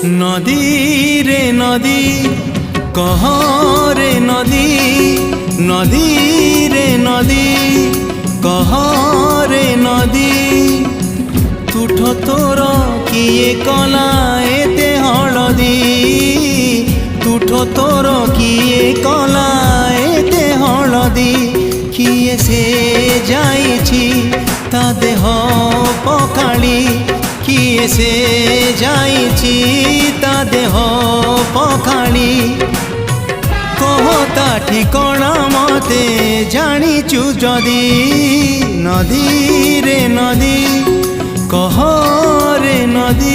नदी रे नदी कह रे नदी नदी रे नदी कह रे नदी तुठ तोर किए कला एते हलदी तुठ तोर किए कला एते हलदी किए से जाइछि ता देह पखाड़ी किए से जाइछि ता देह पखाड़ी कहता ठिकणा मते जानिचु जदी नदी रे नदी कह रे नदी।